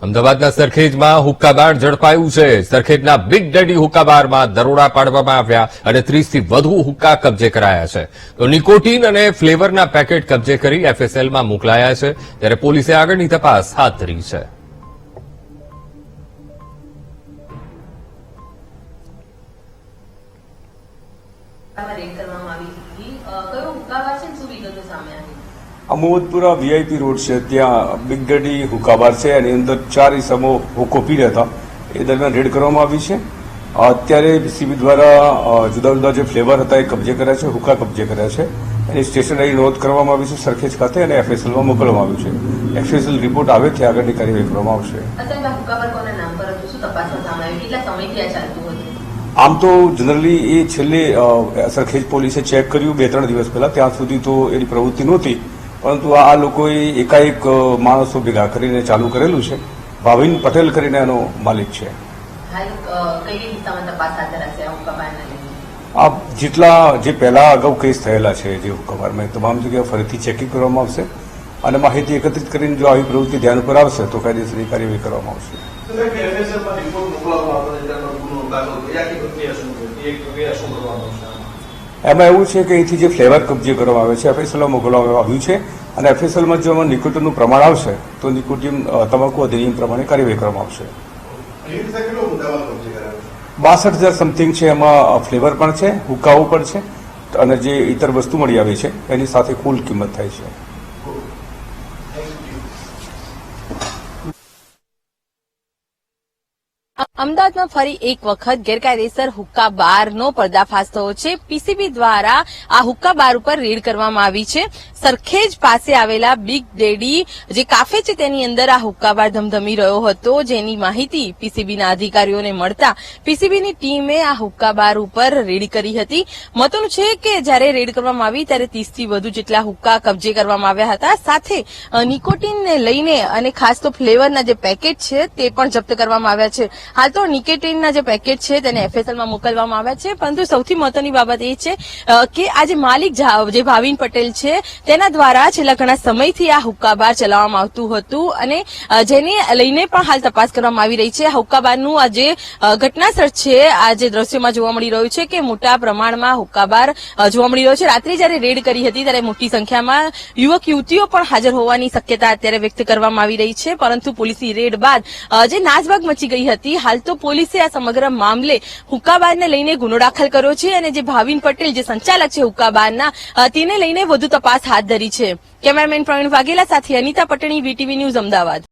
અમદાવાદના સરખેજમાં હુક્કા બાર ઝડપાયું છે। સરખેજના big daddy હુક્કા બારમાં દરોડા પાડવામાં આવ્યા અને 30 થી વધુ હુક્કા કબજે કરાયા છે। તો નિકોટીન અને ફ્લેવરના પેકેટ કબજે કરી એફએસએલમાં મોકલાયા છે, ત્યારે પોલીસે આગળની તપાસ હાથ ધરી છે। અમોદપુરા વીઆઈપી રોડ છે, ત્યાં બિગ ડેડી હુક્કા બાર છે, એની અંદર 4 ઇસમો હુક્કો પી રહ્યા હતા। એ દરમિયાન રેડ કરવામાં આવી છે। અત્યારે પીસીબી દ્વારા જુદા જુદા જે ફ્લેવર હતા એ કબજે કર્યા છે, હુક્કા કબજે કર્યા છે। એની સ્ટેશનરી નોંધ કરવામાં આવી છે સરખેજ ખાતે અને એફએસએલમાં મોકલવામાં આવ્યું છે। એફએસએલ રિપોર્ટ આવે તે આગળની કાર્યવાહી કરવામાં આવશે। આમ તો જનરલી એ છેલ્લે સરખેજ પોલીસે ચેક કર્યું 2-3 દિવસ પહેલા, ત્યાં સુધી તો એની પ્રવૃત્તિ નહોતી, પરંતુ આ લોકોએ એકાએક માણસો ભેગા કરીને ચાલુ કરેલું છે। ભાવિન પટેલ કરીને એનો માલિક છે। આ જેટલા જે પહેલા અગાઉ કેસ થયેલા છે જે હુક્કાબારમાં તમામ જગ્યાએ ફરીથી ચેકિંગ કરવામાં આવશે અને માહિતી એકત્રિત કરીને જો આવી પ્રવૃત્તિ ધ્યાન ઉપર આવશે તો કાયદેસરની કાર્યવાહી કરવામાં આવશે। એમાં એવું છે કે અહીંથી જે ફ્લેવર કબજે કરવામાં આવે છે એફએસએલમાં મોકલવામાં આવ્યું છે અને એફએસએલમાં જો નિકોટીનનું પ્રમાણ આવશે તો નિકોટીન તમાકુ અધિનિયમ પ્રમાણે કાર્યવાહી કરવામાં આવશે। 62,000 સમથિંગ છે, એમાં ફ્લેવર પણ છે, હુક્કાઓ પણ છે અને જે ઇતર વસ્તુ મળી આવી છે એની સાથે કુલ કિંમત થાય છે। અમદાવાદમાં ફરી એક વખત ગેરકાયદેસર હુક્કા બારનો પર્દાફાશ થયો છે। પીસીબી દ્વારા આ હુક્કા બાર ઉપર રેડ કરવામાં આવી છે। સરખેજ પાસે આવેલા બિગ ડેડી જે કાફે છે તેની અંદર આ હુક્કા બાર ધમધમી રહ્યો હતો, જેની માહિતી પીસીબીના અધિકારીઓને મળતા પીસીબીની ટીમે આ હુક્કા બાર ઉપર રેડ કરી હતી। મહત્વનું છે કે જ્યારે રેડ કરવામાં આવી ત્યારે 30 થી વધુ જેટલા હુક્કા કબજે કરવામાં આવ્યા હતા, સાથે નિકોટીનને લઈને અને ખાસ તો ફ્લેવરના જે પેકેટ છે તે પણ જપ્ત કરવામાં આવ્યા છે। હાલ તો નિકોટીનના જે પેકેટ છે તેને એફએસએલમાં મોકલવામાં આવ્યા છે, પરંતુ સૌથી મહત્વની બાબત એ છે કે આ જે માલિક જે ભાવિન પટેલ છે તેના દ્વારા છેલ્લા ઘણા સમયથી આ હુક્કા બાર ચલાવવામાં આવતું હતું અને જેને લઈને પણ હાલ તપાસ કરવામાં આવી રહી છે। આ હુક્કા બારનું આ જે ઘટનાસ્થળ છે, આ જે દ્રશ્યોમાં જોવા મળી રહ્યું છે કે મોટા પ્રમાણમાં હુક્કા બાર જોવા મળી રહ્યો છે। રાત્રે જયારે રેડ કરી હતી ત્યારે મોટી સંખ્યામાં યુવક યુવતીઓ પણ હાજર હોવાની શક્યતા અત્યારે વ્યક્ત કરવામાં આવી રહી છે, પરંતુ પોલીસની રેડ બાદ જે નાસભાગ મચી ગઈ હતી। હાલ તો પોલીસે આ સમગ્ર મામલે હુક્કાબારને લઈને ગુનો દાખલ કર્યો છે અને જે ભાવિન પટેલ જે સંચાલક છે હુક્કાબારના તેને લઈને વધુ તપાસ હાથ ધરી છે। કેમેરામેન પ્રવીણ વાઘેલા સાથે અનિતા પટણી, વીટીવી ન્યૂઝ, અમદાવાદ।